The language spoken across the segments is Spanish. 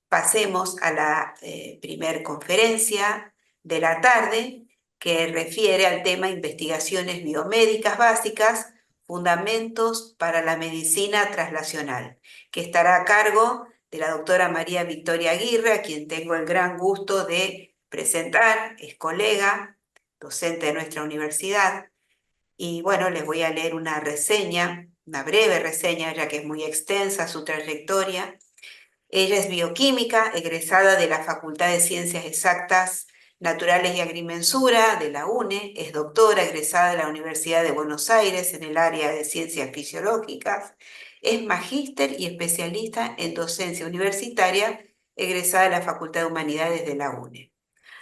pasemos a la primer conferencia de la tarde, que refiere al tema Investigaciones biomédicas básicas, fundamentos para la medicina traslacional, que estará a cargo de la doctora María Victoria Aguirre, a quien tengo el gran gusto de presentar, es colega, docente de nuestra universidad. Y bueno, les voy a leer una reseña, una breve reseña, ya que es muy extensa su trayectoria. Ella es bioquímica, egresada de la Facultad de Ciencias Exactas, Naturales y Agrimensura de la UNE, es doctora egresada de la Universidad de Buenos Aires en el área de Ciencias Fisiológicas, es magíster y especialista en docencia universitaria, egresada de la Facultad de Humanidades de la UNE.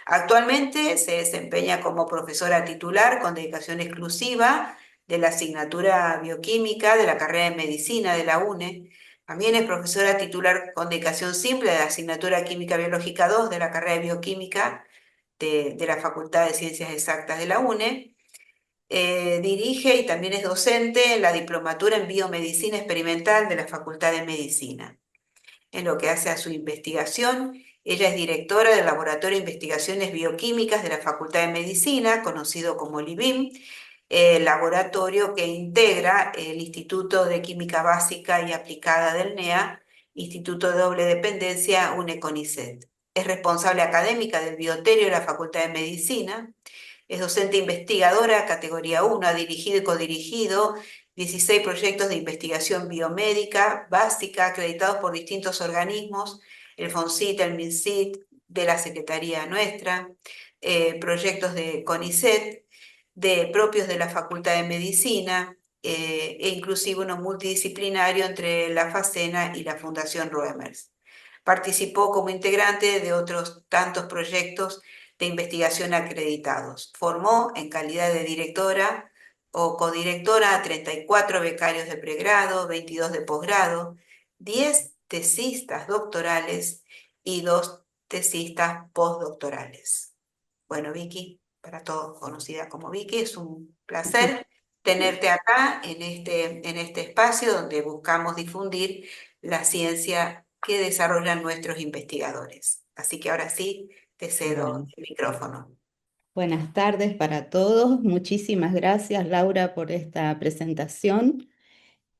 Actualmente se desempeña como profesora titular con dedicación exclusiva de la asignatura bioquímica de la carrera de medicina de la UNE. También es profesora titular con dedicación simple de la asignatura Química Biológica 2 de la carrera de bioquímica de la Facultad de Ciencias Exactas de la UNE. Dirige y también es docente en la diplomatura en biomedicina experimental de la Facultad de Medicina. En lo que hace a su investigación, ella es directora del Laboratorio de Investigaciones Bioquímicas de la Facultad de Medicina, conocido como LIBIM, el laboratorio que integra el Instituto de Química Básica y Aplicada del NEA, Instituto de Doble Dependencia UNE-CONICET. Es responsable académica del Bioterio de la Facultad de Medicina, es docente investigadora categoría 1, ha dirigido y codirigido 16 proyectos de investigación biomédica básica acreditados por distintos organismos, el FONCIT, el MINCIT, de la Secretaría nuestra, proyectos de CONICET, propios de la Facultad de Medicina, e inclusive uno multidisciplinario entre la FACENA y la Fundación Roemers. Participó como integrante de otros tantos proyectos de investigación acreditados. Formó en calidad de directora o codirectora a 34 becarios de pregrado, 22 de posgrado, 10 tesistas doctorales y 2 tesistas postdoctorales. Bueno, Vicky, para todos conocida como Vicky, es un placer tenerte acá en este espacio donde buscamos difundir la ciencia que desarrollan nuestros investigadores. Así que ahora sí, te cedo Bueno, el micrófono. buenas tardes para todos. Muchísimas gracias, Laura, por esta presentación.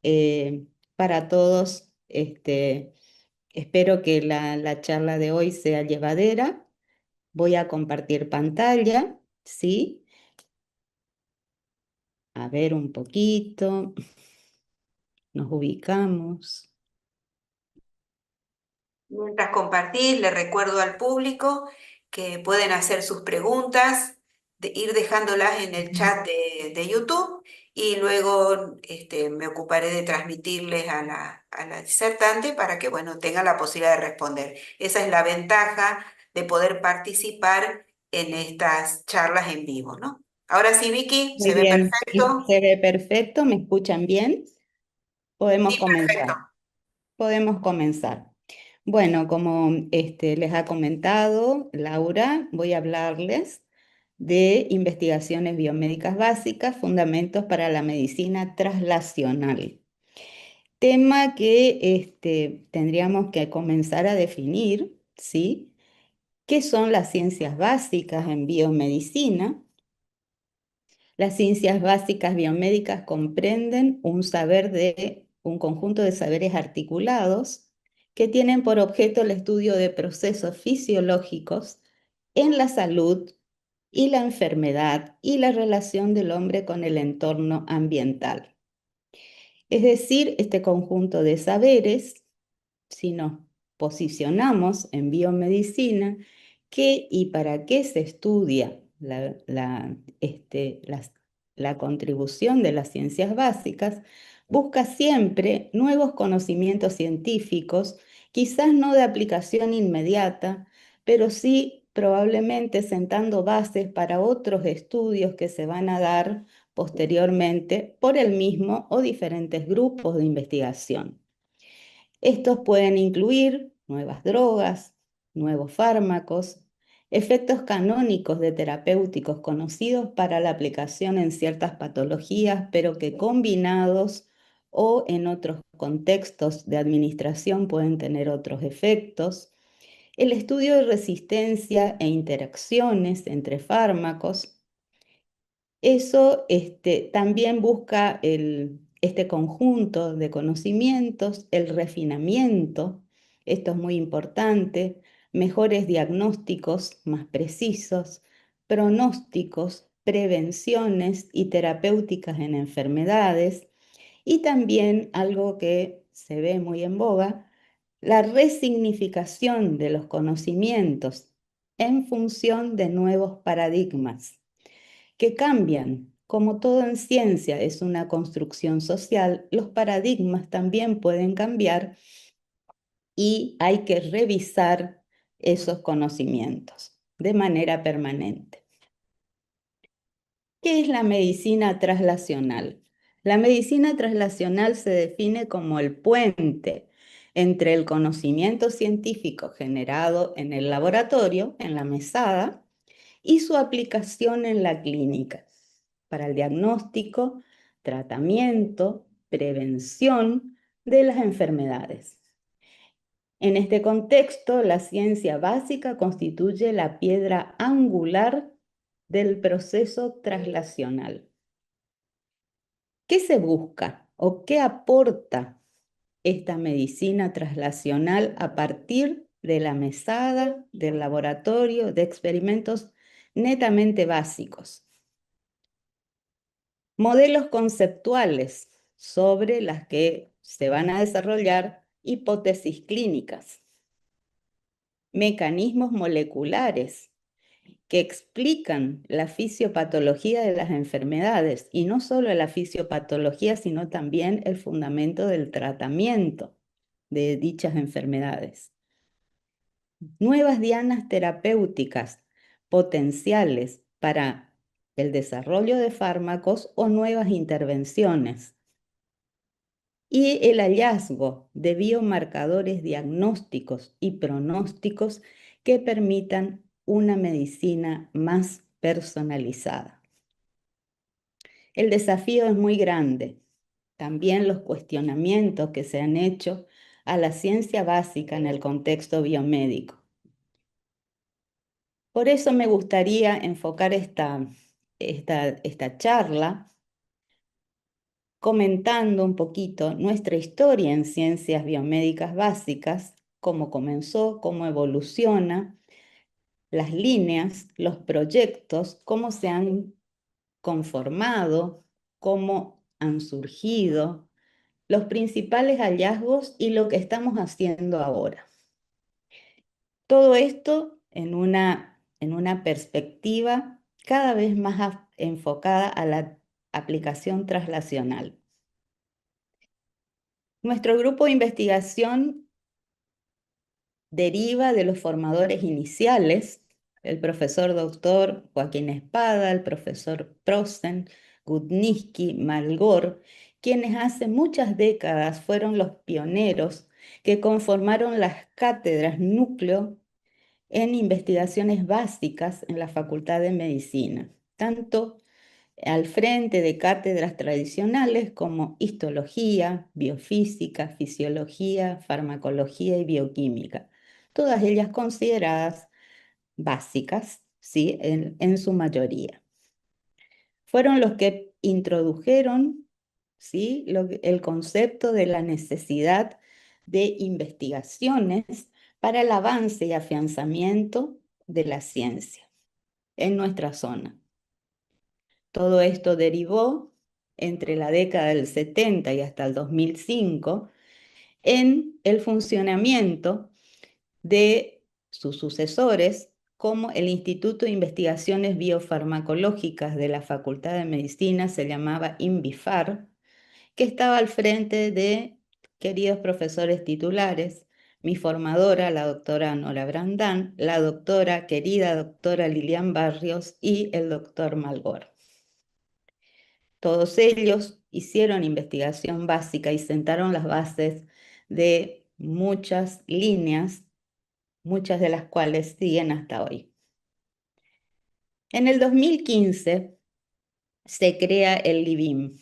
Eh, para todos, espero que la charla de hoy sea llevadera. Voy a compartir pantalla, ¿sí? A ver un poquito. Nos ubicamos. Mientras compartir, le recuerdo al público que pueden hacer sus preguntas, ir dejándolas en el chat de YouTube y luego me ocuparé de transmitirles a la disertante para que, bueno, tenga la posibilidad de responder. Esa es la ventaja de poder participar en estas charlas en vivo, ¿no? Ahora sí, Vicky, Muy ¿se ve bien, sí, perfecto? se ve perfecto. ¿Me escuchan bien? Podemos Sí, perfecto. comenzar. Podemos comenzar. Bueno, como les ha comentado Laura, voy a hablarles de investigaciones biomédicas básicas, fundamentos para la medicina traslacional. Tema que tendríamos que comenzar a definir, ¿sí? ¿Qué son las ciencias básicas en biomedicina? Las ciencias básicas biomédicas comprenden un conjunto de saberes articulados que tienen por objeto el estudio de procesos fisiológicos en la salud y la enfermedad y la relación del hombre con el entorno ambiental. Es decir, este conjunto de saberes, si nos posicionamos en biomedicina, ¿qué y para qué se estudia la contribución de las ciencias básicas? Busca siempre nuevos conocimientos científicos, quizás no de aplicación inmediata, pero sí probablemente sentando bases para otros estudios que se van a dar posteriormente por el mismo o diferentes grupos de investigación. Estos pueden incluir nuevas drogas, nuevos fármacos, efectos canónicos de terapéuticos conocidos para la aplicación en ciertas patologías, pero que combinados o en otros contextos de administración pueden tener otros efectos, El estudio de resistencia e interacciones entre fármacos, eso también busca este conjunto de conocimientos, el refinamiento, esto es muy importante, mejores diagnósticos más precisos, pronósticos, prevenciones y terapéuticas en enfermedades, y también algo que se ve muy en boga, la resignificación de los conocimientos en función de nuevos paradigmas que cambian. Como todo en ciencia es una construcción social, los paradigmas también pueden cambiar y hay que revisar esos conocimientos de manera permanente. ¿Qué es la medicina traslacional? La medicina traslacional se define como el puente entre el conocimiento científico generado en el laboratorio, en la mesada, y su aplicación en la clínica para el diagnóstico, tratamiento, prevención de las enfermedades. En este contexto, la ciencia básica constituye la piedra angular del proceso traslacional. ¿Qué se busca o qué aporta esta medicina traslacional a partir de la mesada, del laboratorio, de experimentos netamente básicos? Modelos conceptuales sobre las que se van a desarrollar hipótesis clínicas, mecanismos moleculares que explican la fisiopatología de las enfermedades, y no solo la fisiopatología, sino también el fundamento del tratamiento de dichas enfermedades. Nuevas dianas terapéuticas potenciales para el desarrollo de fármacos o nuevas intervenciones. Y el hallazgo de biomarcadores diagnósticos y pronósticos que permitan una medicina más personalizada. El desafío es muy grande. También los cuestionamientos que se han hecho a la ciencia básica en el contexto biomédico. Por eso me gustaría enfocar esta charla comentando un poquito nuestra historia en ciencias biomédicas básicas, cómo comenzó, cómo evoluciona, las líneas, los proyectos, cómo se han conformado, cómo han surgido, los principales hallazgos y lo que estamos haciendo ahora. Todo esto en una perspectiva cada vez más enfocada a la aplicación traslacional. Nuestro grupo de investigación deriva de los formadores iniciales, el profesor doctor Joaquín Espada, el profesor Prosten, Gutnitzky, Malgor, quienes hace muchas décadas fueron los pioneros que conformaron las cátedras núcleo en investigaciones básicas en la Facultad de Medicina, tanto al frente de cátedras tradicionales como histología, biofísica, fisiología, farmacología y bioquímica, todas ellas consideradas básicas, ¿sí? en su mayoría. Fueron los que introdujeron, ¿sí? el concepto de la necesidad de investigaciones para el avance y afianzamiento de la ciencia en nuestra zona. Todo esto derivó entre la década del 70 y hasta el 2005 en el funcionamiento de sus sucesores, como el Instituto de Investigaciones Biofarmacológicas de la Facultad de Medicina, se llamaba INVIFAR, que estaba al frente de queridos profesores titulares, mi formadora, la doctora Nora Brandán, la querida doctora Lilian Barrios y el doctor Malgor. Todos ellos hicieron investigación básica y sentaron las bases de muchas líneas, muchas de las cuales siguen hasta hoy. En el 2015 se crea el LIBIM,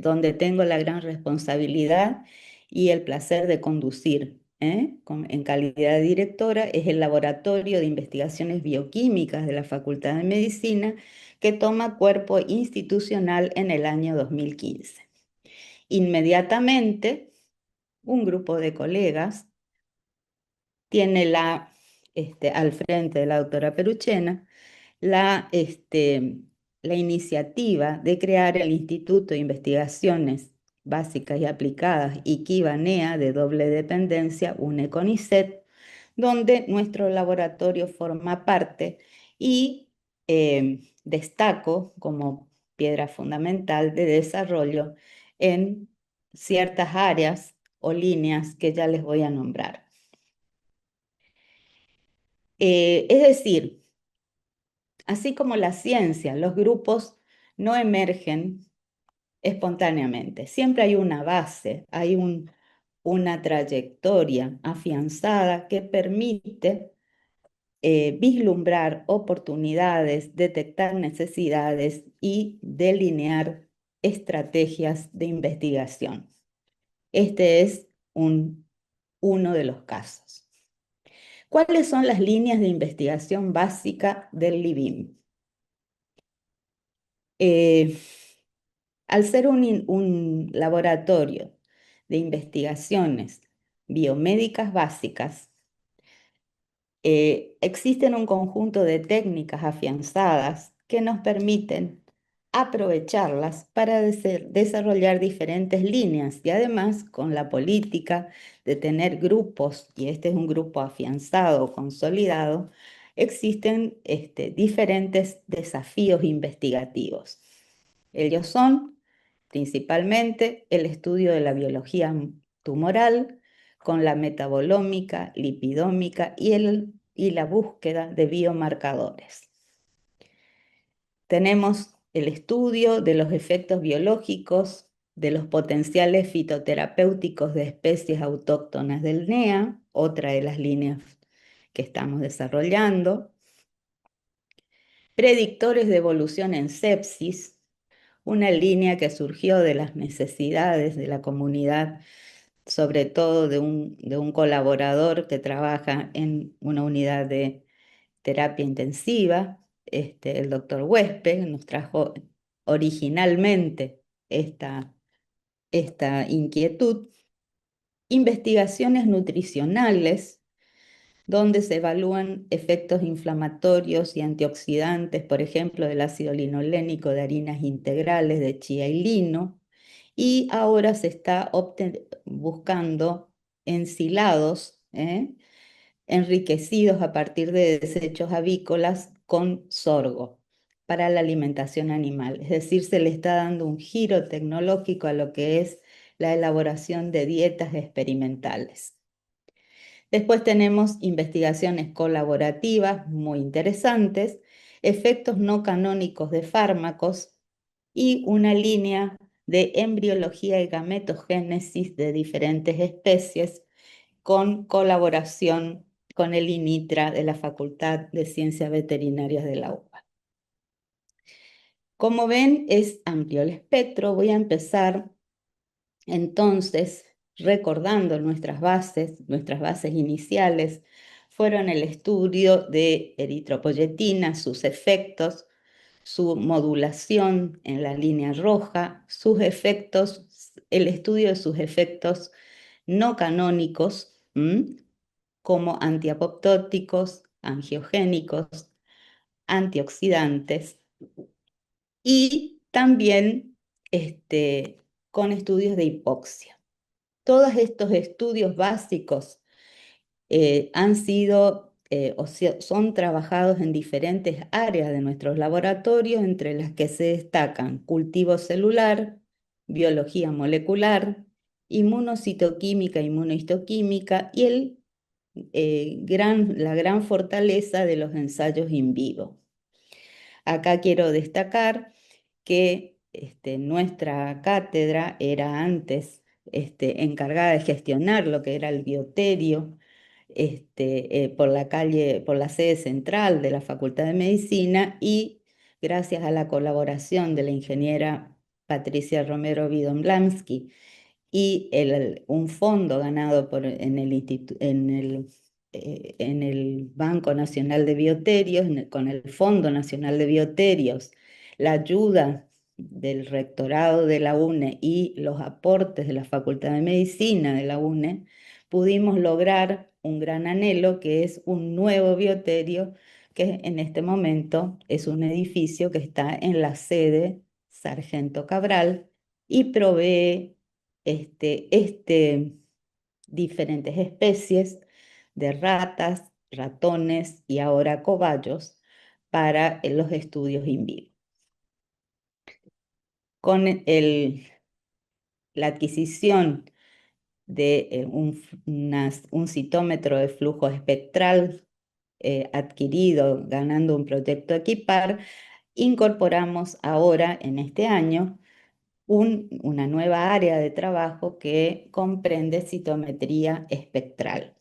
donde tengo la gran responsabilidad y el placer de conducir en calidad de directora, es el Laboratorio de Investigaciones Bioquímicas de la Facultad de Medicina, que toma cuerpo institucional en el año 2015. Inmediatamente, un grupo de colegas tiene al frente de la doctora Peruchena la iniciativa de crear el Instituto de Investigaciones Básicas y Aplicadas IKIBA-NEA de doble dependencia, UNE-CONICET, donde nuestro laboratorio forma parte y destaco como piedra fundamental de desarrollo en ciertas áreas o líneas que ya les voy a nombrar. Es decir, así como la ciencia, los grupos no emergen espontáneamente. Siempre hay una base, hay una trayectoria afianzada que permite vislumbrar oportunidades, detectar necesidades y delinear estrategias de investigación. Este es uno de los casos. ¿Cuáles son las líneas de investigación básica del LIBIM? Al ser un laboratorio de investigaciones biomédicas básicas, existen un conjunto de técnicas afianzadas que nos permiten aprovecharlas para desarrollar diferentes líneas y además con la política de tener grupos, y este es un grupo afianzado, consolidado, existen diferentes desafíos investigativos. Ellos son principalmente el estudio de la biología tumoral, con la metabolómica, lipidómica y la búsqueda de biomarcadores. Tenemos el estudio de los efectos biológicos de los potenciales fitoterapéuticos de especies autóctonas del NEA, otra de las líneas que estamos desarrollando. Predictores de evolución en sepsis, una línea que surgió de las necesidades de la comunidad, sobre todo de un colaborador que trabaja en una unidad de terapia intensiva, el doctor Huésped, nos trajo originalmente esta inquietud. Investigaciones nutricionales, donde se evalúan efectos inflamatorios y antioxidantes, por ejemplo, del ácido linolénico de harinas integrales de chía y lino, y ahora se está buscando ensilados, enriquecidos a partir de desechos avícolas con sorgo para la alimentación animal. Es decir, se le está dando un giro tecnológico a lo que es la elaboración de dietas experimentales. Después tenemos investigaciones colaborativas muy interesantes, efectos no canónicos de fármacos y una línea de embriología y gametogénesis de diferentes especies con colaboración con el INITRA de la Facultad de Ciencias Veterinarias de la UBA. Como ven, es amplio el espectro. Voy a empezar entonces recordando nuestras bases iniciales fueron el estudio de eritropoyetina, sus efectos, su modulación en la línea roja, sus efectos, el estudio de sus efectos no canónicos, como antiapoptóticos, angiogénicos, antioxidantes, y también con estudios de hipoxia. Todos estos estudios básicos han sido o sea, son trabajados en diferentes áreas de nuestros laboratorios, entre las que se destacan cultivo celular, biología molecular, inmunocitoquímica, inmunohistoquímica y la gran fortaleza de los ensayos in vivo. Acá quiero destacar que nuestra cátedra era antes encargada de gestionar lo que era el bioterio por la sede central de la Facultad de Medicina, y gracias a la colaboración de la ingeniera Patricia Romero Widomlansky y un fondo ganado en el Banco Nacional de Bioterios, con el Fondo Nacional de Bioterios, la ayuda del rectorado de la UNE y los aportes de la Facultad de Medicina de la UNE, pudimos lograr un gran anhelo, que es un nuevo bioterio, que en este momento es un edificio que está en la sede Sargento Cabral y provee diferentes especies de ratas, ratones y ahora cobayos para los estudios in vivo. Con la adquisición de un citómetro de flujo espectral adquirido ganando un proyecto Equipar, incorporamos ahora en este año una nueva área de trabajo que comprende citometría espectral.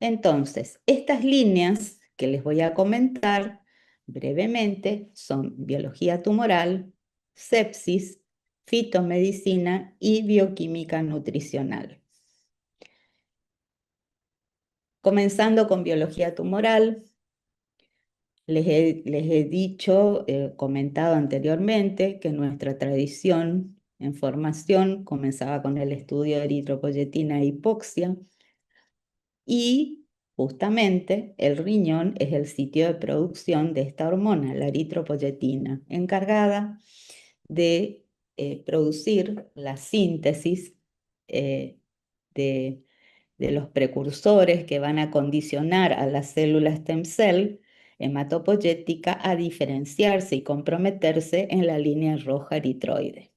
Entonces, estas líneas que les voy a comentar brevemente son biología tumoral, sepsis, fitomedicina y bioquímica nutricional. Comenzando con biología tumoral, les he dicho, comentado anteriormente, que nuestra tradición en formación comenzaba con el estudio de eritropoyetina e hipoxia, y justamente el riñón es el sitio de producción de esta hormona, la eritropoyetina, encargada de producir la síntesis eh, de, de los precursores que van a condicionar a la célula stem cell hematopoyética a diferenciarse y comprometerse en la línea roja eritroide.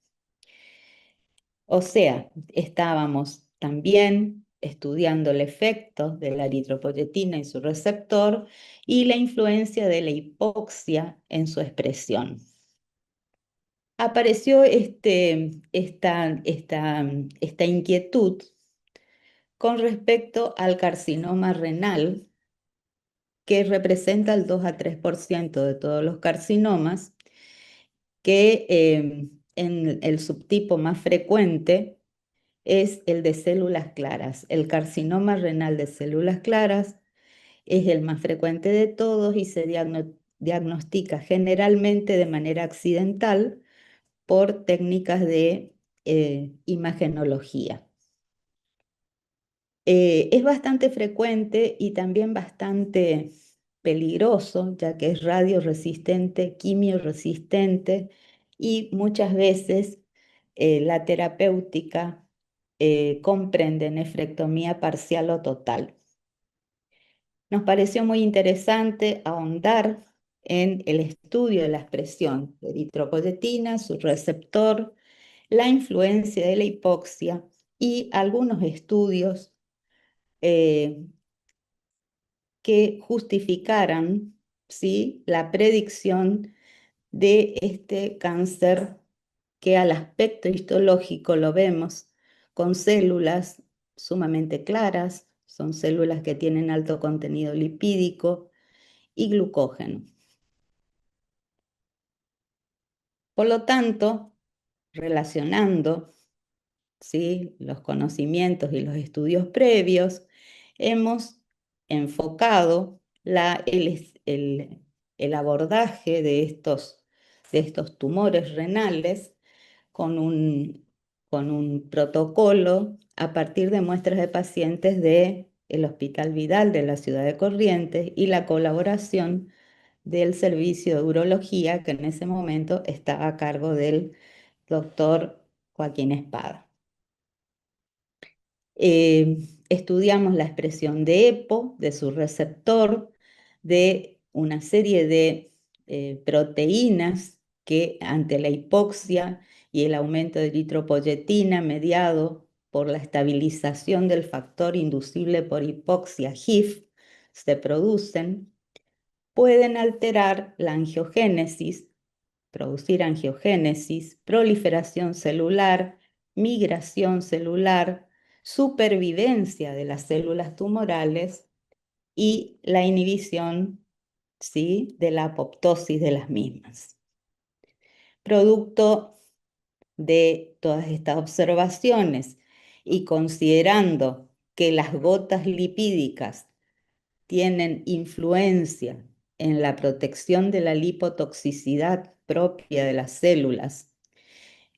O sea, estábamos también estudiando el efecto de la eritropoyetina y su receptor y la influencia de la hipoxia en su expresión. Apareció esta inquietud con respecto al carcinoma renal, que representa el 2 a 3% de todos los carcinomas, que en el subtipo más frecuente es el de células claras. El carcinoma renal de células claras es el más frecuente de todos y se diagnostica generalmente de manera accidental por técnicas de imagenología. Es bastante frecuente y también bastante peligroso, ya que es radioresistente, quimioresistente, y muchas veces la terapéutica comprende nefrectomía parcial o total. Nos pareció muy interesante ahondar en el estudio de la expresión de eritropoyetina, su receptor, la influencia de la hipoxia y algunos estudios que justificaran, ¿sí?, la predicción de este cáncer, que al aspecto histológico lo vemos con células sumamente claras, son células que tienen alto contenido lipídico y glucógeno. Por lo tanto, relacionando, ¿sí?, los conocimientos y los estudios previos, hemos enfocado el abordaje de estos tumores renales con con un protocolo a partir de muestras de pacientes del Hospital Vidal de la ciudad de Corrientes y la colaboración del servicio de urología, que en ese momento estaba a cargo del doctor Joaquín Espada. Estudiamos la expresión de EPO, de su receptor, de una serie de proteínas que ante la hipoxia y el aumento de eritropoyetina mediado por la estabilización del factor inducible por hipoxia, HIF, se producen, pueden alterar la angiogénesis, producir angiogénesis, proliferación celular, migración celular, supervivencia de las células tumorales y la inhibición, ¿sí?, de la apoptosis de las mismas. Producto de todas estas observaciones y considerando que las gotas lipídicas tienen influencia en la protección de la lipotoxicidad propia de las células,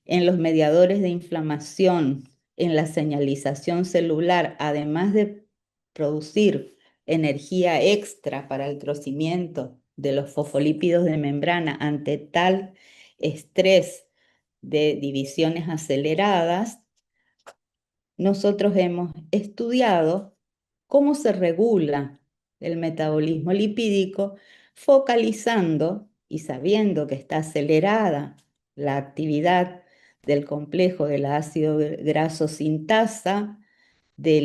en los mediadores de inflamación, en la señalización celular, además de producir energía extra para el crecimiento de los fosfolípidos de membrana ante tal estrés de divisiones aceleradas, nosotros hemos estudiado cómo se regula el metabolismo lipídico, focalizando y sabiendo que está acelerada la actividad del complejo del ácido graso sintasa, de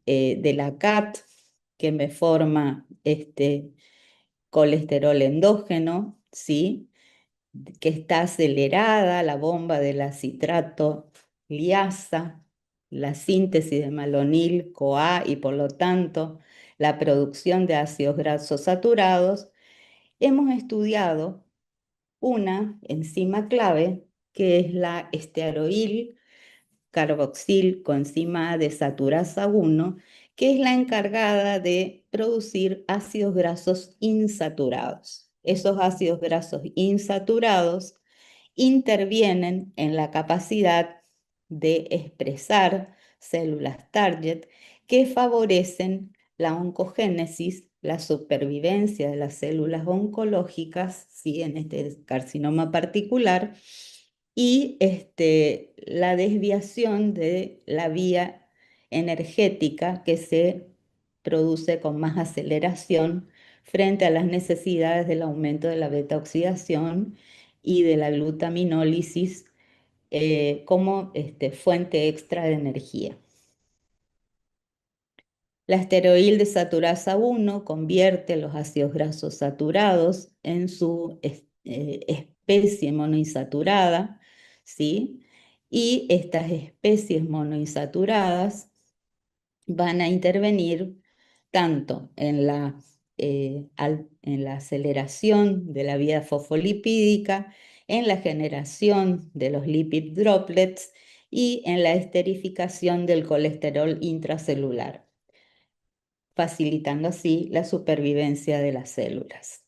de la CAT, que me forma colesterol endógeno, ¿sí? Que está acelerada la bomba de la citrato liasa, la síntesis de malonil-CoA y por lo tanto la producción de ácidos grasos saturados, hemos estudiado una enzima clave que es la estearoil carboxil coenzima desaturasa 1, que es la encargada de producir ácidos grasos insaturados. Esos ácidos grasos insaturados intervienen en la capacidad de expresar células target que favorecen la oncogénesis, la supervivencia de las células oncológicas, ¿sí? En este carcinoma particular, y la desviación de la vía energética que se produce con más aceleración frente a las necesidades del aumento de la beta-oxidación y de la glutaminólisis como fuente extra de energía. La esteroil desaturasa 1 convierte los ácidos grasos saturados en su especie monoinsaturada, ¿sí? Y estas especies monoinsaturadas van a intervenir tanto en la aceleración de la vía fosfolipídica, en la generación de los lipid droplets y en la esterificación del colesterol intracelular, facilitando así la supervivencia de las células.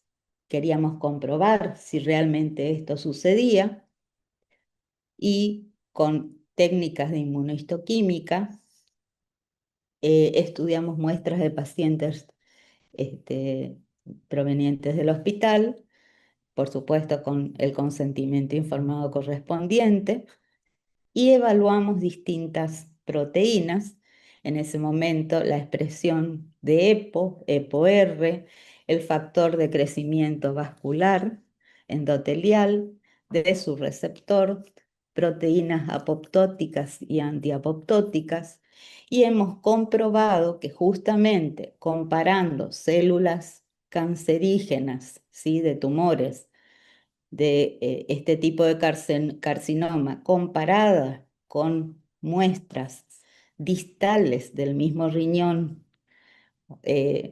Queríamos comprobar si realmente esto sucedía y con técnicas de inmunohistoquímica estudiamos muestras de pacientes este, provenientes del hospital, por supuesto con el consentimiento informado correspondiente, y evaluamos distintas proteínas. En ese momento, la expresión de EPO-R, el factor de crecimiento vascular endotelial de su receptor, proteínas apoptóticas y antiapoptóticas, y hemos comprobado que justamente comparando células cancerígenas, ¿sí? De tumores de este tipo de carcinoma comparada con muestras distales del mismo riñón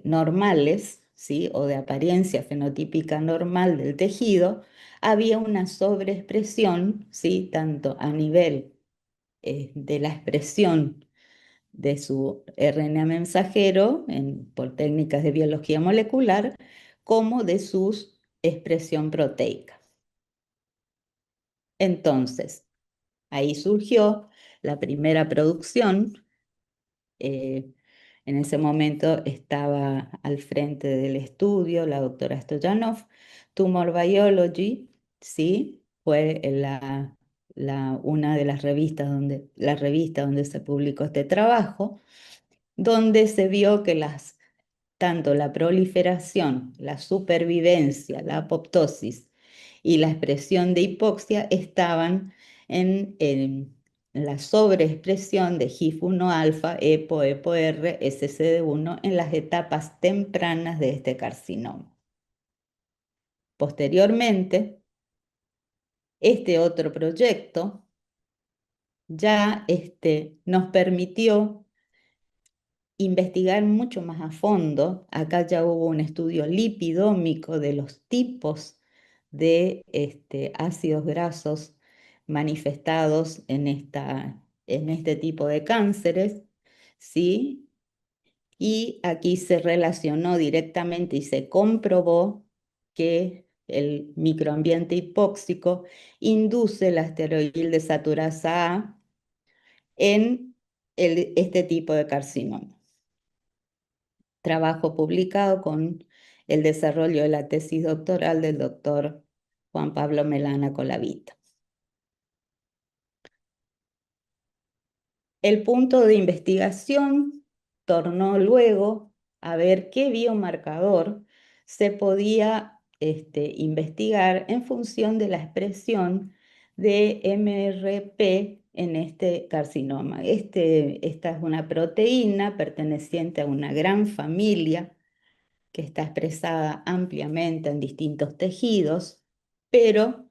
normales, ¿sí? O de apariencia fenotípica normal del tejido, había una sobreexpresión, ¿sí? Tanto a nivel de la expresión de su RNA mensajero por técnicas de biología molecular, como de su expresión proteica. Entonces, ahí surgió la primera producción. eh, en ese momento estaba al frente del estudio la doctora Stoyanov. Tumor Biology, sí, fue una de las revistas la revista donde se publicó este trabajo, donde se vio que tanto la proliferación, la supervivencia, la apoptosis y la expresión de hipoxia estaban en la sobreexpresión de HIF-1 alfa, EPO, EPO-R, SCD1 en las etapas tempranas de este carcinoma. Posteriormente, este otro proyecto ya nos permitió investigar mucho más a fondo. Acá ya hubo un estudio lipidómico de los tipos de ácidos grasos manifestados en este tipo de cánceres, ¿sí? Y aquí se relacionó directamente y se comprobó que el microambiente hipóxico induce la esteroil A en este tipo de carcinoma. Trabajo publicado con el desarrollo de la tesis doctoral del doctor Juan Pablo Melana Colavito. El punto de investigación tornó luego a ver qué biomarcador se podía investigar en función de la expresión de MRP en este carcinoma. Esta es una proteína perteneciente a una gran familia que está expresada ampliamente en distintos tejidos, pero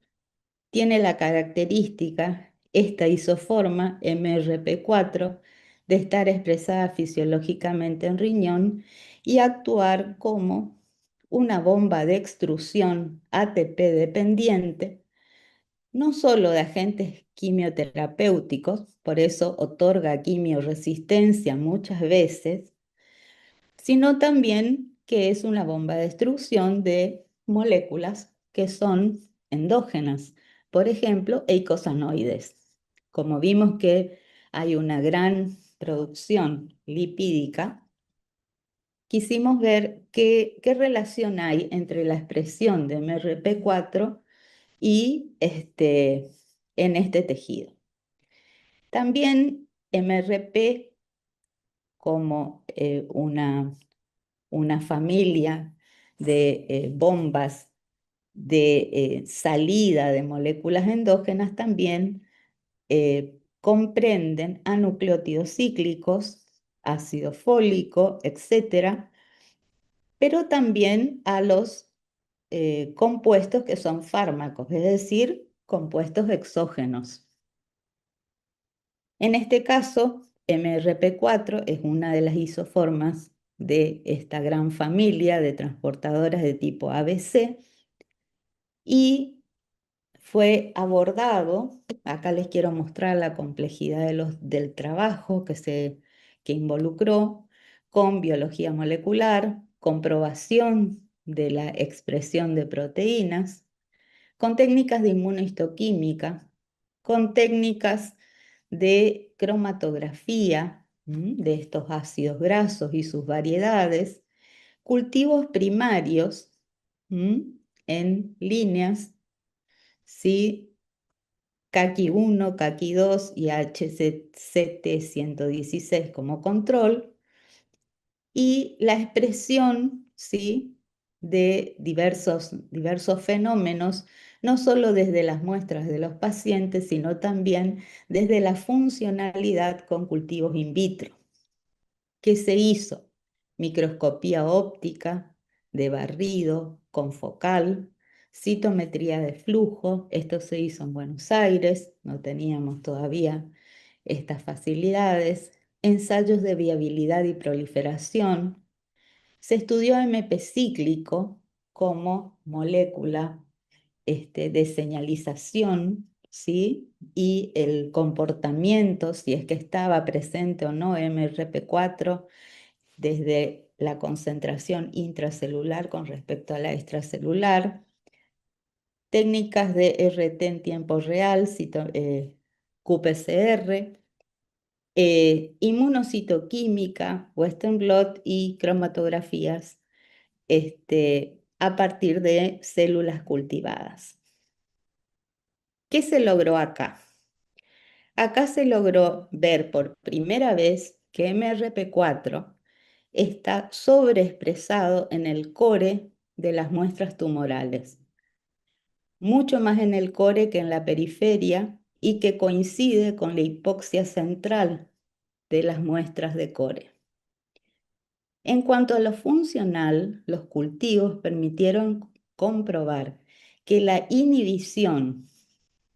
tiene la característica, esta isoforma MRP4, de estar expresada fisiológicamente en riñón y actuar como una bomba de extrusión ATP dependiente, no solo de agentes quimioterapéuticos, por eso otorga quimioresistencia muchas veces, sino también que es una bomba de destrucción de moléculas que son endógenas, por ejemplo, eicosanoides. Como vimos que hay una gran producción lipídica, quisimos ver qué relación hay entre la expresión de MRP4 y en este tejido. También MRP como una familia de bombas de salida de moléculas endógenas también comprenden a nucleótidos cíclicos, ácido fólico, etcétera, pero también a los compuestos que son fármacos, es decir, compuestos exógenos. En este caso, MRP4 es una de las isoformas de esta gran familia de transportadoras de tipo ABC y fue abordado, acá les quiero mostrar la complejidad del trabajo que involucró con biología molecular, comprobación de la expresión de proteínas, con técnicas de inmunohistoquímica, con técnicas de cromatografía de estos ácidos grasos y sus variedades, cultivos primarios en líneas, ¿sí? CACI1, CACI2 y HCT116 como control, y la expresión, ¿sí?, de diversos fenómenos, no solo desde las muestras de los pacientes, sino también desde la funcionalidad con cultivos in vitro. ¿Qué se hizo? Microscopía óptica, de barrido, confocal, citometría de flujo. Esto se hizo en Buenos Aires, no teníamos todavía estas facilidades. Ensayos de viabilidad y proliferación. Se estudió MP cíclico como molécula de señalización, ¿sí? Y el comportamiento, si es que estaba presente o no MRP4 desde la concentración intracelular con respecto a la extracelular, técnicas de RT en tiempo real, qPCR, inmunocitoquímica, Western blot y cromatografías a partir de células cultivadas. ¿Qué se logró acá? Acá se logró ver por primera vez que MRP4 está sobreexpresado en el core de las muestras tumorales, mucho más en el core que en la periferia y que coincide con la hipoxia central de las muestras de core. En cuanto a lo funcional, los cultivos permitieron comprobar que la inhibición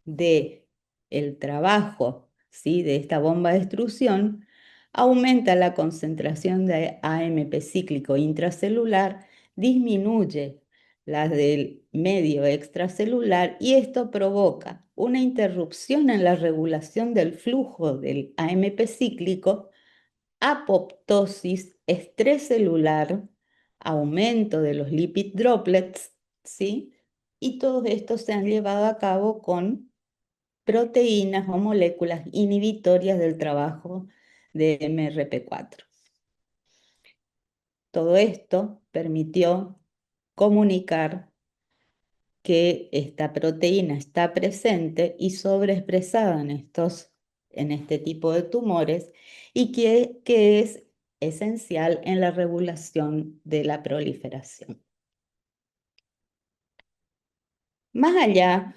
de el trabajo, ¿sí?, de esta bomba de extrusión aumenta la concentración de AMP cíclico intracelular, disminuye las del medio extracelular, y esto provoca una interrupción en la regulación del flujo del AMP cíclico, apoptosis, estrés celular, aumento de los lipid droplets, ¿sí? Y todo esto se han llevado a cabo con proteínas o moléculas inhibitorias del trabajo de MRP4. Todo esto permitió comunicar que esta proteína está presente y sobreexpresada en este tipo de tumores, y que es esencial en la regulación de la proliferación. Más allá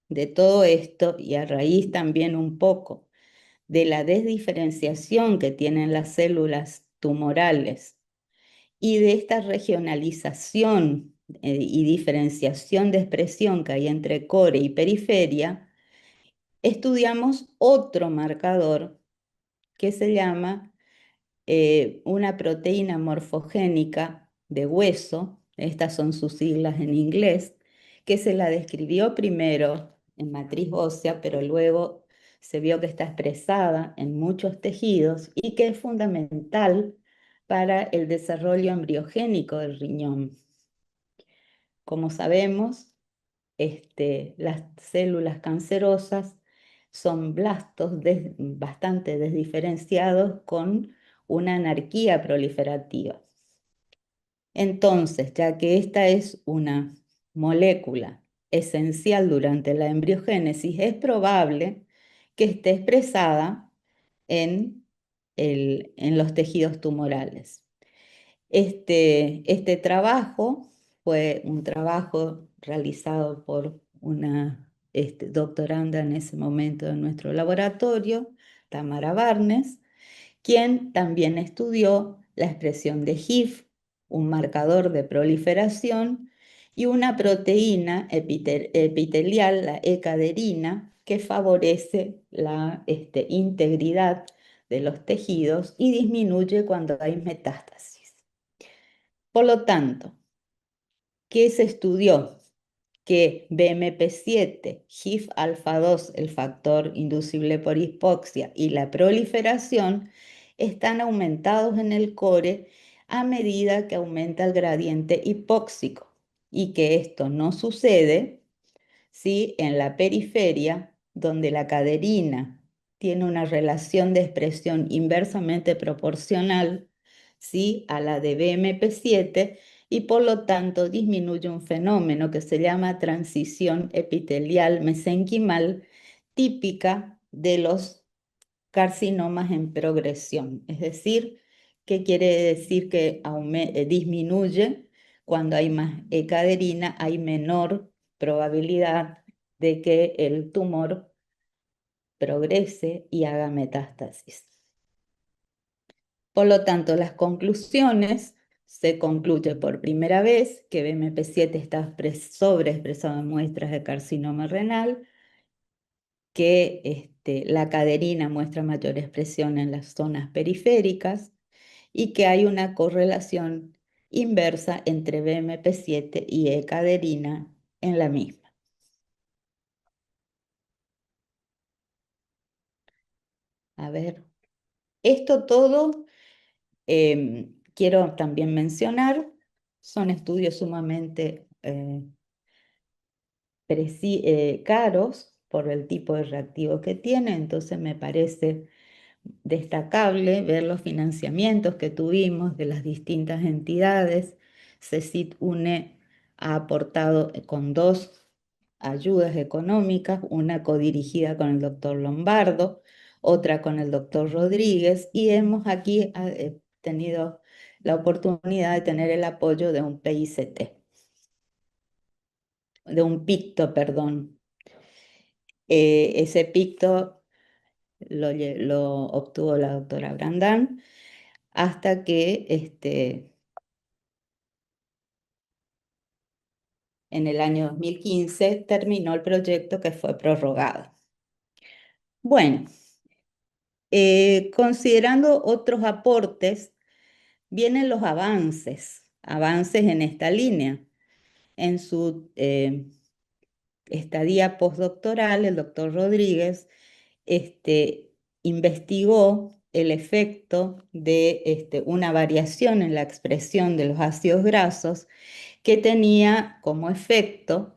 de todo esto, y a raíz también un poco de la desdiferenciación que tienen las células tumorales y de esta regionalización y diferenciación de expresión que hay entre core y periferia, estudiamos otro marcador que se llama una proteína morfogénica de hueso. Estas son sus siglas en inglés, que se la describió primero en matriz ósea, pero luego se vio que está expresada en muchos tejidos y que es fundamental para el desarrollo embriogénico del riñón. Como sabemos, las células cancerosas son blastos bastante desdiferenciados con una anarquía proliferativa. Entonces, ya que esta es una molécula esencial durante la embriogénesis, es probable que esté expresada en los tejidos tumorales. Este trabajo fue un trabajo realizado por una doctoranda en ese momento en nuestro laboratorio, Tamara Barnes, quien también estudió la expresión de HIF, un marcador de proliferación, y una proteína epitelial, la ecaderina, que favorece la integridad de los tejidos y disminuye cuando hay metástasis. Por lo tanto, ¿qué se estudió? Que BMP7, HIF alfa 2, el factor inducible por hipoxia, y la proliferación están aumentados en el core a medida que aumenta el gradiente hipóxico, y que esto no sucede ¿sí? En la periferia, donde la caderina tiene una relación de expresión inversamente proporcional, ¿sí? A la de BMP7, y por lo tanto disminuye un fenómeno que se llama transición epitelial mesenquimal, típica de los carcinomas en progresión. Es decir, ¿qué quiere decir que disminuye? Cuando hay más caderina, hay menor probabilidad de que el tumor progrese y haga metástasis. Por lo tanto, las conclusiones: se concluye por primera vez que BMP7 está sobreexpresado en muestras de carcinoma renal, que la caderina muestra mayor expresión en las zonas periféricas y que hay una correlación inversa entre BMP7 y E-caderina en la misma. A ver, esto todo quiero también mencionar, son estudios sumamente caros por el tipo de reactivo que tiene, entonces me parece destacable ver los financiamientos que tuvimos de las distintas entidades. CECIT-UNE ha aportado con dos ayudas económicas, una codirigida con el doctor Lombardo, otra con el doctor Rodríguez, y hemos aquí tenido la oportunidad de tener el apoyo de un PICT, de un PICTO, perdón. Ese PICTO lo obtuvo la doctora Brandán, hasta que en el año 2015 terminó el proyecto, que fue prorrogado. Bueno, considerando otros aportes, vienen los avances en esta línea. en su estadía postdoctoral, el doctor Rodríguez, investigó el efecto de una variación en la expresión de los ácidos grasos que tenía como efecto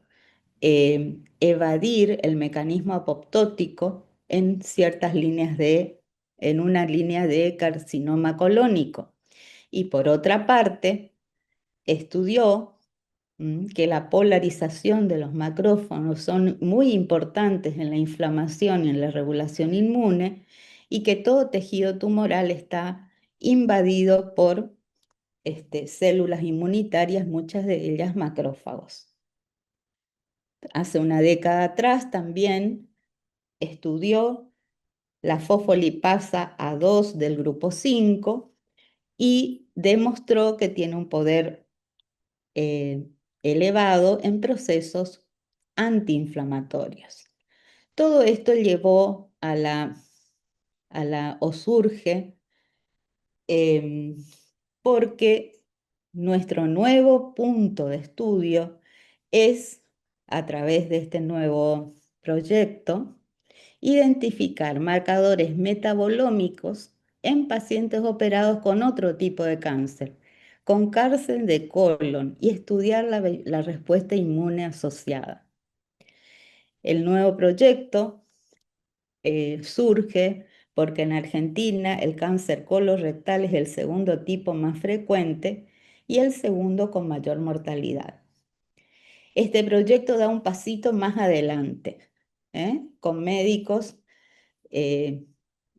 evadir el mecanismo apoptótico en ciertas líneas en una línea de carcinoma colónico. Y por otra parte, estudió que la polarización de los macrófagos son muy importantes en la inflamación y en la regulación inmune y que todo tejido tumoral está invadido por células inmunitarias, muchas de ellas macrófagos. Hace una década atrás también estudió la fosfolipasa A2 del grupo 5 y demostró que tiene un poder eh, elevado en procesos antiinflamatorios. Todo esto llevó o surge em, porque nuestro nuevo punto de estudio es, a través de este nuevo proyecto, identificar marcadores metabolómicos en pacientes operados con otro tipo de cáncer, con cáncer de colon, y estudiar la respuesta inmune asociada. El nuevo proyecto surge porque en Argentina el cáncer colorectal es el segundo tipo más frecuente y el segundo con mayor mortalidad. Este proyecto da un pasito más adelante, con médicos eh,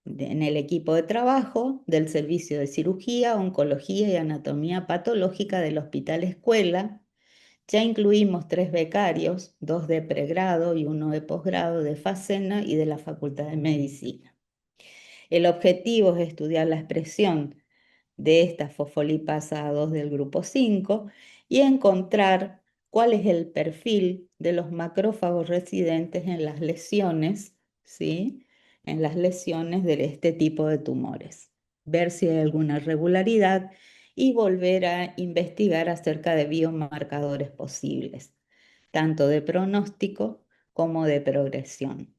en el equipo de trabajo del Servicio de Cirugía, Oncología y Anatomía Patológica del Hospital Escuela. Ya incluimos 3 becarios, 2 de pregrado y 1 de posgrado de FACENA y de la Facultad de Medicina. El objetivo es estudiar la expresión de esta fosfolipasa A2 del grupo 5 y encontrar cuál es el perfil de los macrófagos residentes en las lesiones, ¿sí? En las lesiones de este tipo de tumores. Ver si hay alguna regularidad y volver a investigar acerca de biomarcadores posibles, tanto de pronóstico como de progresión.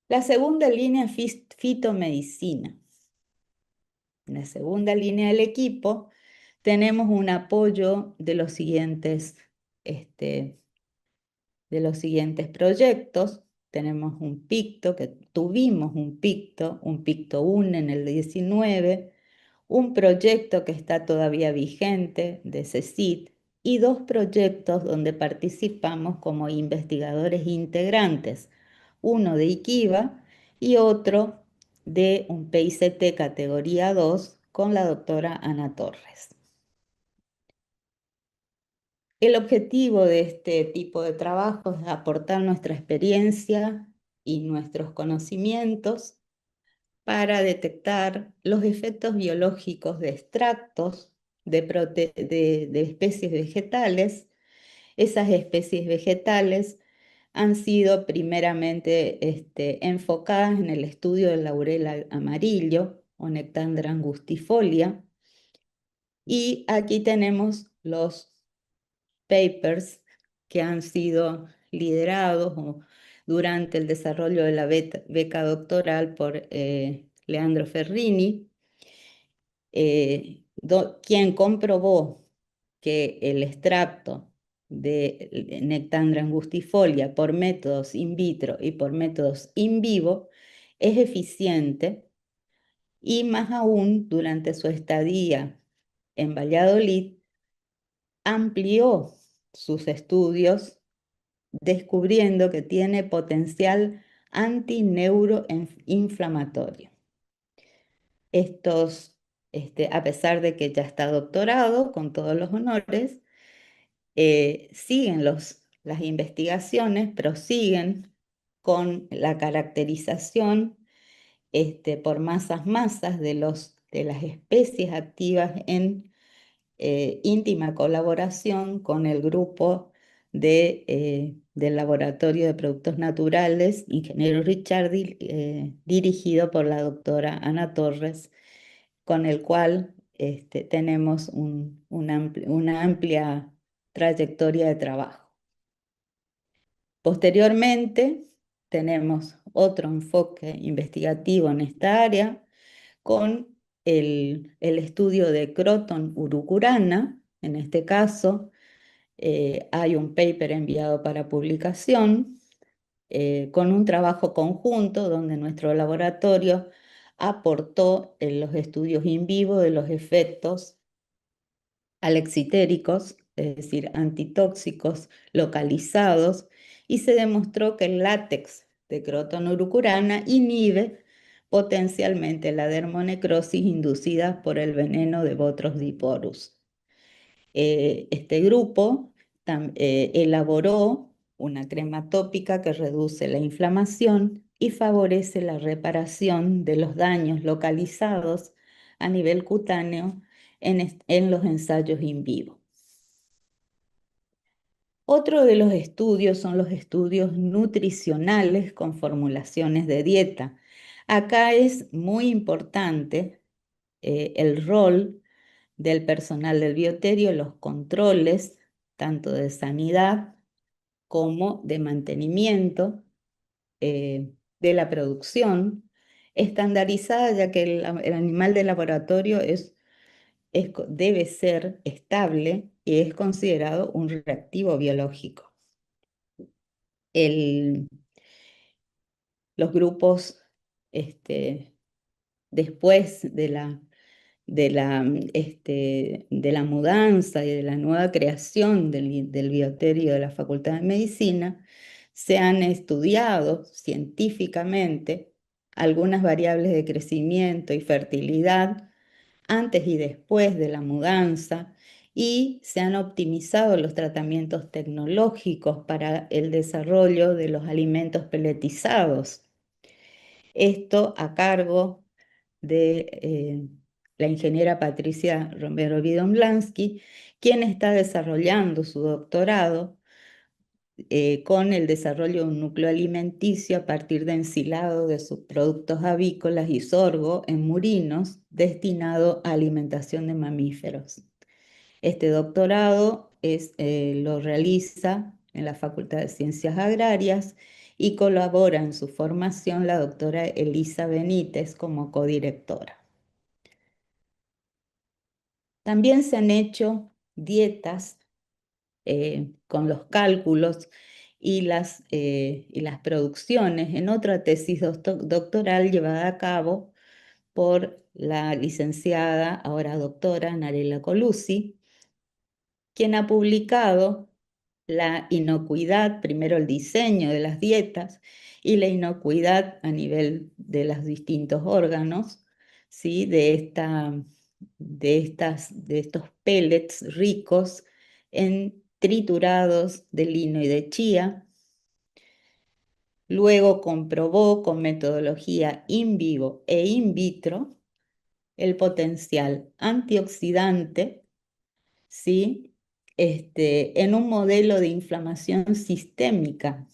La segunda línea es fitomedicina. En la segunda línea del equipo tenemos un apoyo de los siguientes proyectos. Tenemos un PICTO, que tuvimos un PICTO 1 en el 19, un proyecto que está todavía vigente de CECIT y 2 proyectos donde participamos como investigadores integrantes, uno de IKIVA y otro de un PICT categoría 2 con la doctora Ana Torres. El objetivo de este tipo de trabajo es aportar nuestra experiencia y nuestros conocimientos para detectar los efectos biológicos de extractos de especies vegetales. Esas especies vegetales han sido primeramente enfocadas en el estudio del laurel amarillo o Nectandra angustifolia. Y aquí tenemos los papers que han sido liderados durante el desarrollo de la beca doctoral por Leandro Ferrini, quien comprobó que el extracto de Nectandra angustifolia por métodos in vitro y por métodos in vivo es eficiente, y más aún durante su estadía en Valladolid amplió sus estudios descubriendo que tiene potencial antineuroinflamatorio. Estos, a pesar de que ya está doctorado con todos los honores, siguen las investigaciones, prosiguen con la caracterización por masas de las especies activas en íntima colaboración con el grupo del Laboratorio de Productos Naturales, Ingeniero Ricciardi, dirigido por la doctora Ana Torres, con el cual tenemos una amplia trayectoria de trabajo. Posteriormente, tenemos otro enfoque investigativo en esta área con el estudio de Croton urucurana. En este caso, hay un paper enviado para publicación con un trabajo conjunto donde nuestro laboratorio aportó en los estudios in vivo de los efectos alexitéricos, es decir, antitóxicos localizados, y se demostró que el látex de Croton urucurana inhibe potencialmente la dermonecrosis inducida por el veneno de Botros diporus. Este grupo elaboró una crema tópica que reduce la inflamación y favorece la reparación de los daños localizados a nivel cutáneo en los ensayos in vivo. Otro de los estudios son los estudios nutricionales con formulaciones de dieta. Acá es muy importante el rol del personal del bioterio, los controles tanto de sanidad como de mantenimiento de la producción estandarizada, ya que el animal de laboratorio debe ser estable y es considerado un reactivo biológico. Los grupos, después de la mudanza y de la nueva creación del bioterio de la Facultad de Medicina, se han estudiado científicamente algunas variables de crecimiento y fertilidad antes y después de la mudanza, y se han optimizado los tratamientos tecnológicos para el desarrollo de los alimentos peletizados. Esto a cargo de la ingeniera Patricia Romero Widomlansky, quien está desarrollando su doctorado con el desarrollo de un núcleo alimenticio a partir de ensilado de subproductos avícolas y sorgo en murinos destinado a alimentación de mamíferos. Este doctorado lo realiza en la Facultad de Ciencias Agrarias y colabora en su formación la doctora Elisa Benítez como codirectora. También se han hecho dietas con los cálculos y las producciones en otra tesis doctoral llevada a cabo por la licenciada, ahora doctora, Narela Colucci, quien ha publicado la inocuidad, primero el diseño de las dietas y la inocuidad a nivel de los distintos órganos, ¿sí? de estos pellets ricos en triturados de lino y de chía. Luego comprobó con metodología in vivo e in vitro el potencial antioxidante, ¿sí? En un modelo de inflamación sistémica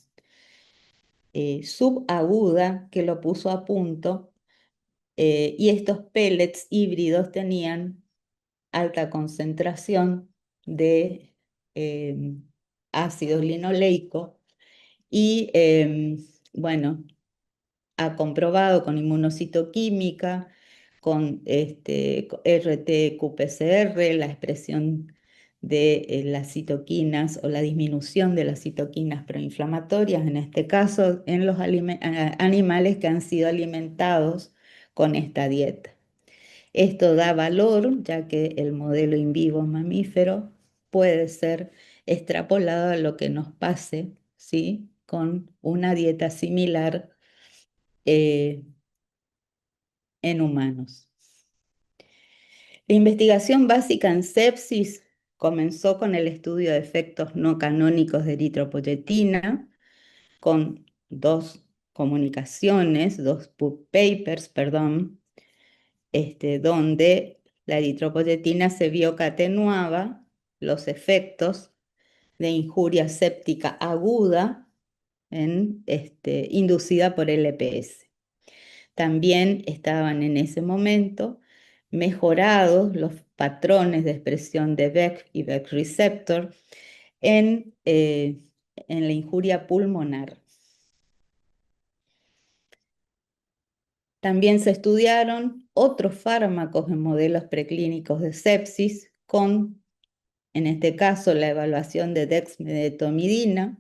subaguda que lo puso a punto, y estos pellets híbridos tenían alta concentración de ácido linoleico y, bueno, ha comprobado con inmunocitoquímica, con RT-qPCR, la expresión de las citoquinas o la disminución de las citoquinas proinflamatorias, en este caso en los animales que han sido alimentados con esta dieta. Esto da valor, ya que el modelo in vivo mamífero puede ser extrapolado a lo que nos pase, ¿sí? Con una dieta similar en humanos. La investigación básica en sepsis comenzó con el estudio de efectos no canónicos de eritropoyetina, con dos comunicaciones, dos papers, perdón, donde la eritropoyetina se vio que atenuaba los efectos de injuria séptica aguda inducida por el EPS. También estaban en ese momento mejorados los patrones de expresión de Beck y Beck receptor en la injuria pulmonar. También se estudiaron otros fármacos en modelos preclínicos de sepsis con, en este caso, la evaluación de dexmedetomidina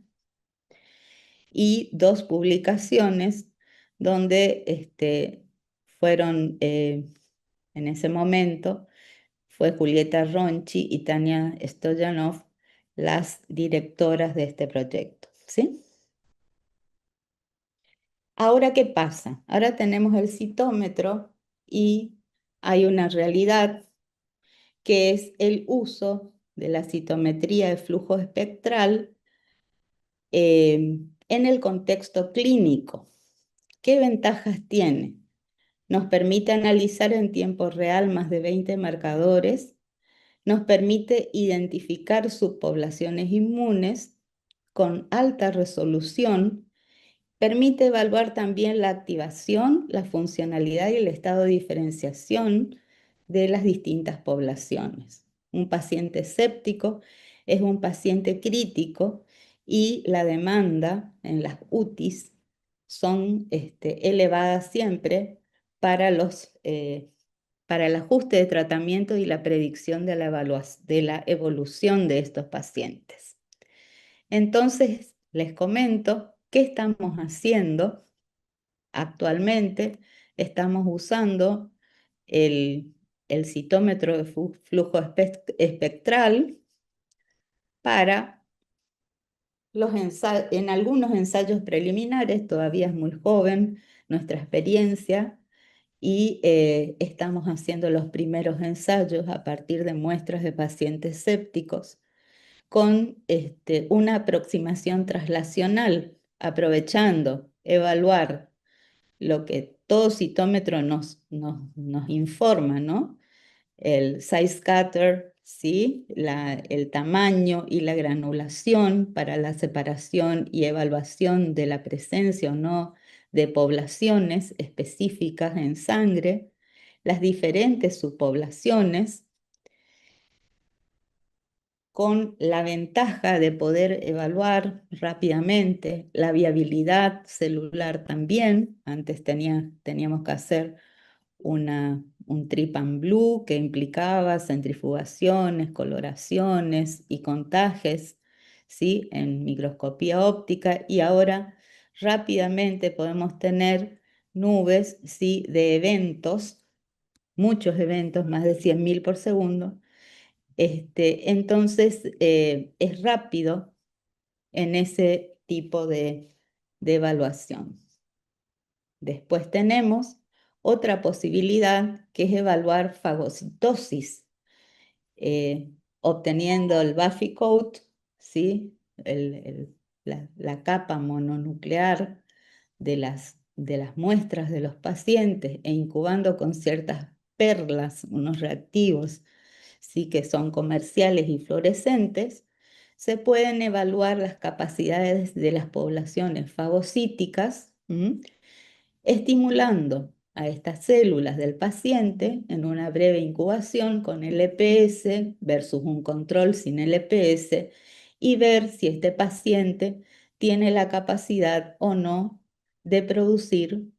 y dos publicaciones donde fueron, en ese momento, fue Julieta Ronchi y Tania Stoyanov las directoras de este proyecto, ¿sí? Ahora, ¿qué pasa? Ahora tenemos el citómetro y hay una realidad que es el uso de la citometría de flujo espectral en el contexto clínico. ¿Qué ventajas tiene? Nos permite analizar en tiempo real más de 20 marcadores, nos permite identificar subpoblaciones inmunes con alta resolución. Permite evaluar también la activación, la funcionalidad y el estado de diferenciación de las distintas poblaciones. Un paciente séptico es un paciente crítico y la demanda en las UTIs son elevadas siempre para para el ajuste de tratamiento y la predicción de de la evolución de estos pacientes. Entonces, les comento qué estamos haciendo actualmente. Estamos usando el, el citómetro de flujo espectral para en algunos ensayos preliminares. Todavía es muy joven nuestra experiencia y estamos haciendo los primeros ensayos a partir de muestras de pacientes sépticos con una aproximación translacional, aprovechando, evaluar lo que todo citómetro nos informa, ¿no? El size scatter, ¿sí? El tamaño y la granulación para la separación y evaluación de la presencia o no de poblaciones específicas en sangre, las diferentes subpoblaciones, con la ventaja de poder evaluar rápidamente la viabilidad celular también. Antes teníamos que hacer un trip and blue que implicaba centrifugaciones, coloraciones y contajes, ¿sí? En microscopía óptica, y ahora rápidamente podemos tener nubes, ¿sí? De eventos, muchos eventos, más de 100.000 por segundo. Entonces, es rápido en ese tipo de evaluación. Después tenemos otra posibilidad que es evaluar fagocitosis, obteniendo el Buffy coat, ¿sí? La capa mononuclear de las muestras de los pacientes e incubando con ciertas perlas, unos reactivos, ¿sí? Que son comerciales y fluorescentes. Se pueden evaluar las capacidades de las poblaciones fagocíticas, estimulando a estas células del paciente en una breve incubación con LPS versus un control sin LPS, y ver si este paciente tiene la capacidad o no de producir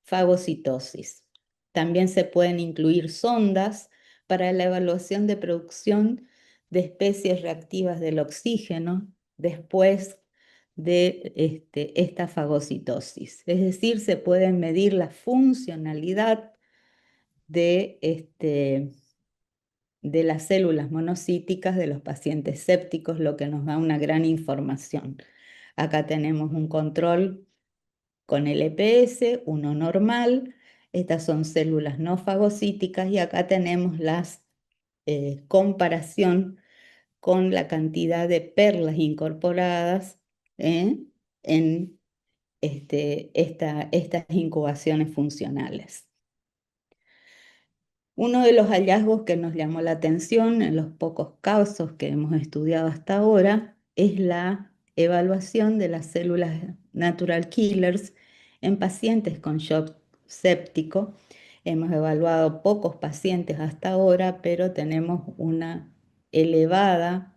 fagocitosis. También se pueden incluir sondas para la evaluación de producción de especies reactivas del oxígeno después de esta fagocitosis. Es decir, se puede medir la funcionalidad de las células monocíticas de los pacientes sépticos, lo que nos da una gran información. Acá tenemos un control con LPS, uno normal. Estas son células no fagocíticas y acá tenemos la comparación con la cantidad de perlas incorporadas en estas incubaciones funcionales. Uno de los hallazgos que nos llamó la atención en los pocos casos que hemos estudiado hasta ahora es la evaluación de las células natural killers en pacientes con shock séptico Hemos evaluado pocos pacientes hasta ahora, pero tenemos elevada,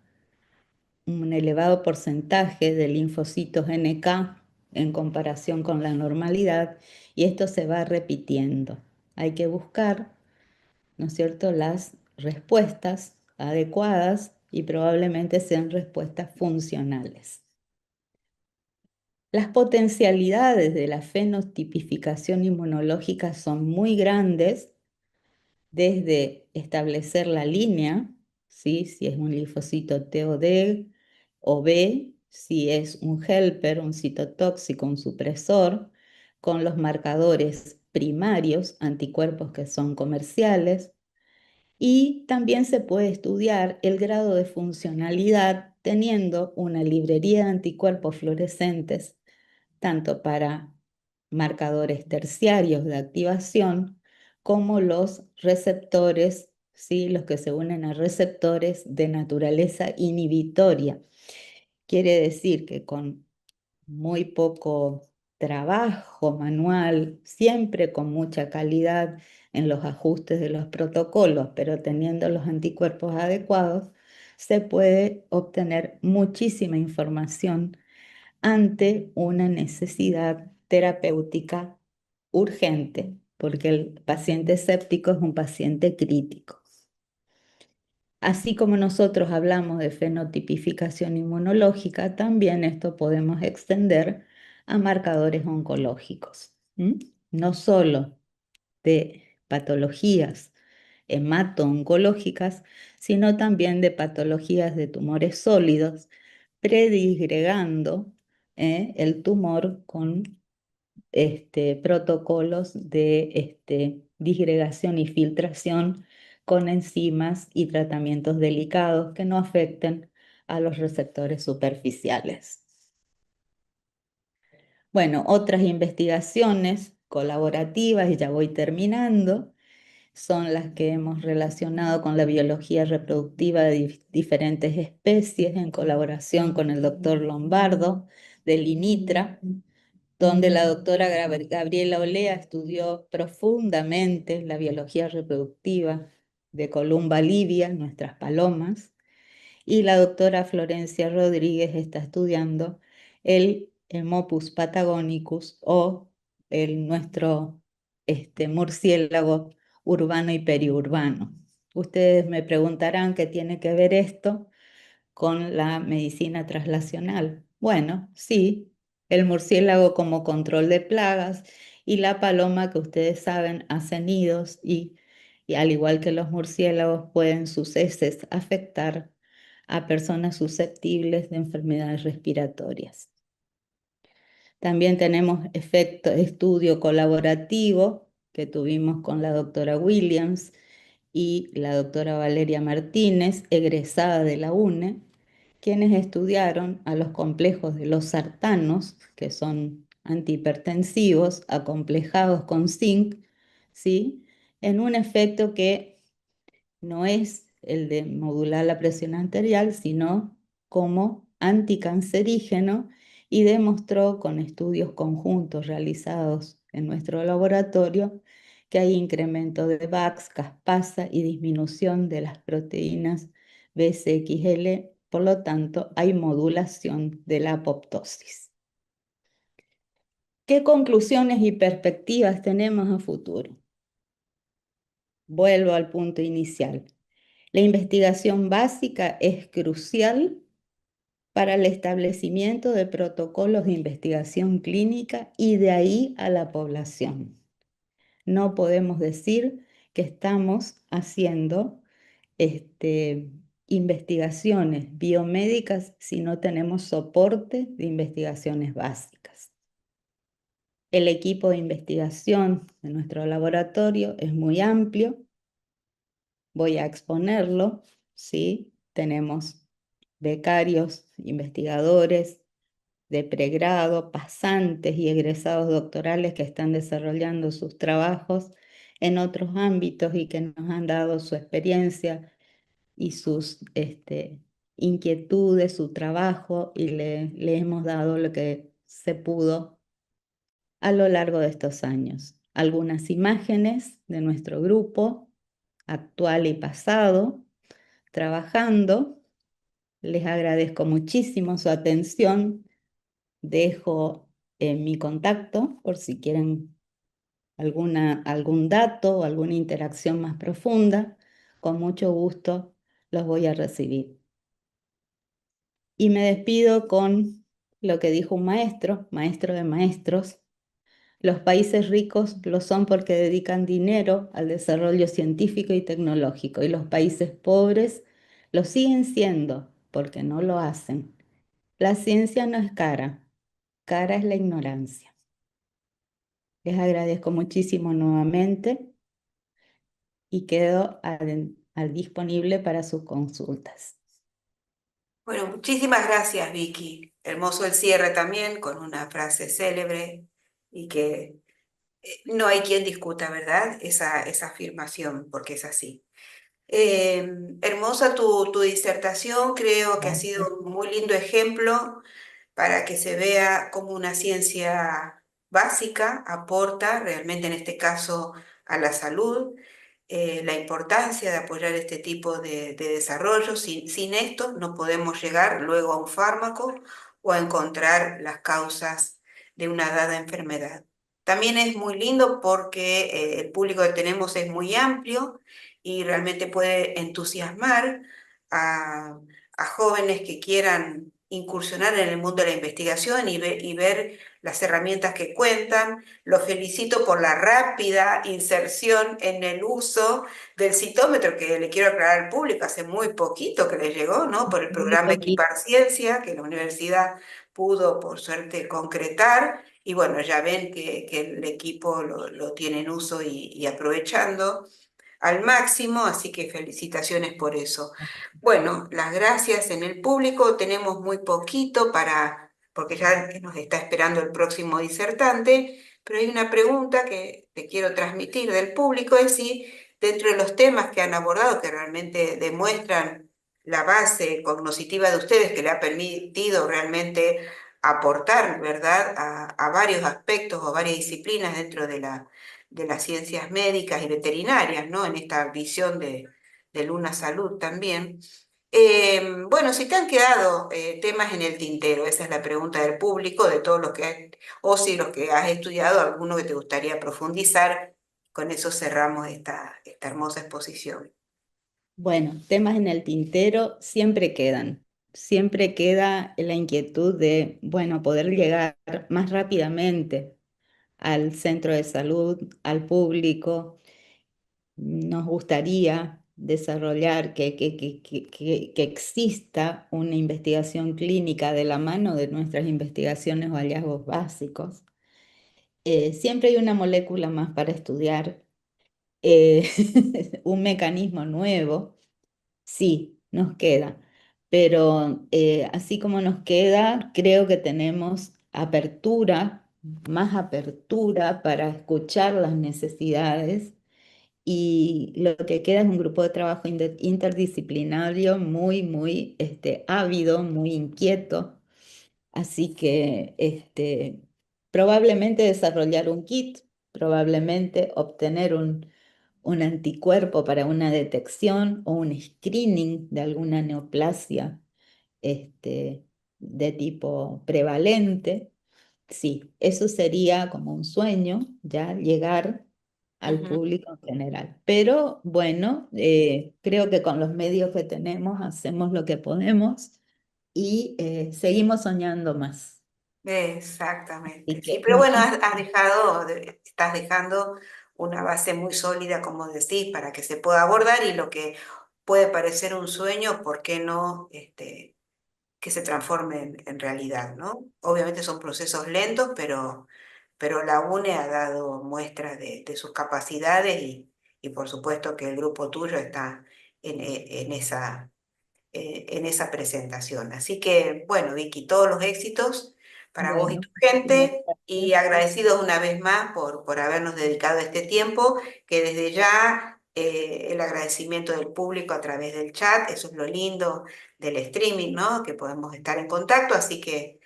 un elevado porcentaje de linfocitos NK en comparación con la normalidad, y esto se va repitiendo. Hay que buscar, ¿no es cierto?, las respuestas adecuadas y probablemente sean respuestas funcionales. Las potencialidades de la fenotipificación inmunológica son muy grandes, desde establecer la línea, ¿sí? Si es un linfocito T o D o B, si es un helper, un citotóxico, un supresor, con los marcadores primarios, anticuerpos que son comerciales, y también se puede estudiar el grado de funcionalidad teniendo una librería de anticuerpos fluorescentes, tanto para marcadores terciarios de activación como los receptores, ¿sí? Los que se unen a receptores de naturaleza inhibitoria. Quiere decir que con muy poco trabajo manual, siempre con mucha calidad en los ajustes de los protocolos, pero teniendo los anticuerpos adecuados, se puede obtener muchísima información ante una necesidad terapéutica urgente, porque el paciente séptico es un paciente crítico. Así como nosotros hablamos de fenotipificación inmunológica, también esto podemos extender a marcadores oncológicos, no solo de patologías hemato-oncológicas, sino también de patologías de tumores sólidos, predisgregando el tumor con protocolos de disgregación y filtración con enzimas y tratamientos delicados que no afecten a los receptores superficiales. Bueno, otras investigaciones colaborativas, y ya voy terminando, son las que hemos relacionado con la biología reproductiva de diferentes especies en colaboración con el doctor Lombardo del INITRA, donde la doctora Gabriela Olea estudió profundamente la biología reproductiva de Columba livia, nuestras palomas, y la doctora Florencia Rodríguez está estudiando el Hemopus patagonicus o nuestro murciélago urbano y periurbano. Ustedes me preguntarán qué tiene que ver esto con la medicina traslacional. Bueno, sí, el murciélago como control de plagas y la paloma, que ustedes saben, hace nidos y al igual que los murciélagos pueden sus heces afectar a personas susceptibles de enfermedades respiratorias. También tenemos estudio colaborativo que tuvimos con la doctora Williams y la doctora Valeria Martínez, egresada de la UNE, quienes estudiaron a los complejos de los sartanos, que son antihipertensivos, acomplejados con zinc, ¿sí? En un efecto que no es el de modular la presión arterial, sino como anticancerígeno, y demostró con estudios conjuntos realizados en nuestro laboratorio que hay incremento de VAX, caspasa y disminución de las proteínas BCXL, por lo tanto hay modulación de la apoptosis. ¿Qué conclusiones y perspectivas tenemos a futuro? Vuelvo al punto inicial. La investigación básica es crucial para el establecimiento de protocolos de investigación clínica y de ahí a la población. No podemos decir que estamos haciendo investigaciones biomédicas si no tenemos soporte de investigaciones básicas. El equipo de investigación de nuestro laboratorio es muy amplio. Voy a exponerlo, ¿sí? Tenemos becarios, investigadores de pregrado, pasantes y egresados doctorales que están desarrollando sus trabajos en otros ámbitos y que nos han dado su experiencia y sus inquietudes, su trabajo, y le hemos dado lo que se pudo a lo largo de estos años. algunas imágenes de nuestro grupo actual y pasado trabajando. Les agradezco muchísimo su atención. Dejo mi contacto por si quieren algún dato o alguna interacción más profunda. Con mucho gusto los voy a recibir. Y me despido con lo que dijo un maestro, maestro de maestros. Los países ricos lo son porque dedican dinero al desarrollo científico y tecnológico, y los países pobres lo siguen siendo porque no lo hacen. La ciencia no es cara, cara es la ignorancia. Les agradezco muchísimo nuevamente y quedo al disponible para sus consultas. Bueno, muchísimas gracias, Vicky. Hermoso el cierre también, con una frase célebre y que no hay quien discuta, ¿verdad? Esa afirmación, porque es así. Hermosa tu disertación, creo que ha Gracias. sido un muy lindo ejemplo para que se vea cómo una ciencia básica aporta realmente en este caso a la salud, la importancia de apoyar este tipo de desarrollo. Sin esto no podemos llegar luego a un fármaco o a encontrar las causas de una dada enfermedad. También es muy lindo porque el público que tenemos es muy amplio y realmente puede entusiasmar a, a jóvenes que quieran incursionar en el mundo de la investigación y ver las herramientas que cuentan. Los felicito por la rápida inserción en el uso del citómetro, que le quiero aclarar al público, hace muy poquito que le llegó, ¿no? Por el Muy programa poquito. Equipar Ciencia, que la universidad pudo, por suerte, concretar. Y bueno, ya ven que el equipo lo tiene en uso y aprovechando al máximo, así que felicitaciones por eso. Bueno, las gracias en el público, tenemos muy poquito porque ya nos está esperando el próximo disertante, pero hay una pregunta que te quiero transmitir del público, es si dentro de los temas que han abordado, que realmente demuestran la base cognitiva de ustedes, que le ha permitido realmente aportar, ¿verdad?, a varios aspectos o varias disciplinas dentro de las ciencias médicas y veterinarias, ¿no? En esta visión de Luna Salud también. Bueno, si te han quedado temas en el tintero, esa es la pregunta del público, de todos los o si los que has estudiado, alguno que te gustaría profundizar, con eso cerramos esta hermosa exposición. Bueno, temas en el tintero siempre quedan. Siempre queda la inquietud de, bueno, poder llegar más rápidamente al centro de salud, al público. Nos gustaría desarrollar que exista una investigación clínica de la mano de nuestras investigaciones o hallazgos básicos. Siempre hay una molécula más para estudiar, eh, un mecanismo nuevo. Sí, nos queda, pero así como nos queda, creo que tenemos apertura, más apertura para escuchar las necesidades, y lo que queda es un grupo de trabajo interdisciplinario muy ávido, muy inquieto. Así que probablemente desarrollar un kit, probablemente obtener un anticuerpo para una detección o un screening de alguna neoplasia de tipo prevalente. Sí, eso sería como un sueño, ya llegar al Ujú. público en general. Pero bueno, creo que con los medios que tenemos hacemos lo que podemos y seguimos soñando más. Así Exactamente, sí, que pero bueno, estás dejando una base muy sólida, como decís, para que se pueda abordar y lo que puede parecer un sueño, ¿por qué no que se transforme en realidad, ¿no? Obviamente son procesos lentos, pero la UNE ha dado muestras de sus capacidades y por supuesto que el grupo tuyo está en esa presentación. Así que, bueno, Vicky, todos los éxitos para vos y bueno, tu muchísimas gente y gracias. agradecidos una vez más por habernos dedicado este tiempo, que desde ya el agradecimiento del público a través del chat, eso es lo lindo del streaming, ¿no? Que podemos estar en contacto, así que,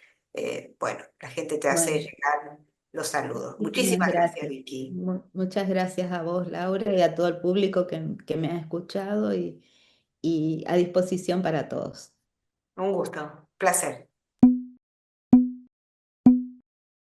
bueno, la gente te hace Bueno, llegar los saludo. Muchísimas Muchísimas gracias, gracias. Vicky. Muchas gracias a vos, Laura, y a todo el público que me ha escuchado y a disposición para todos. Un gusto, placer.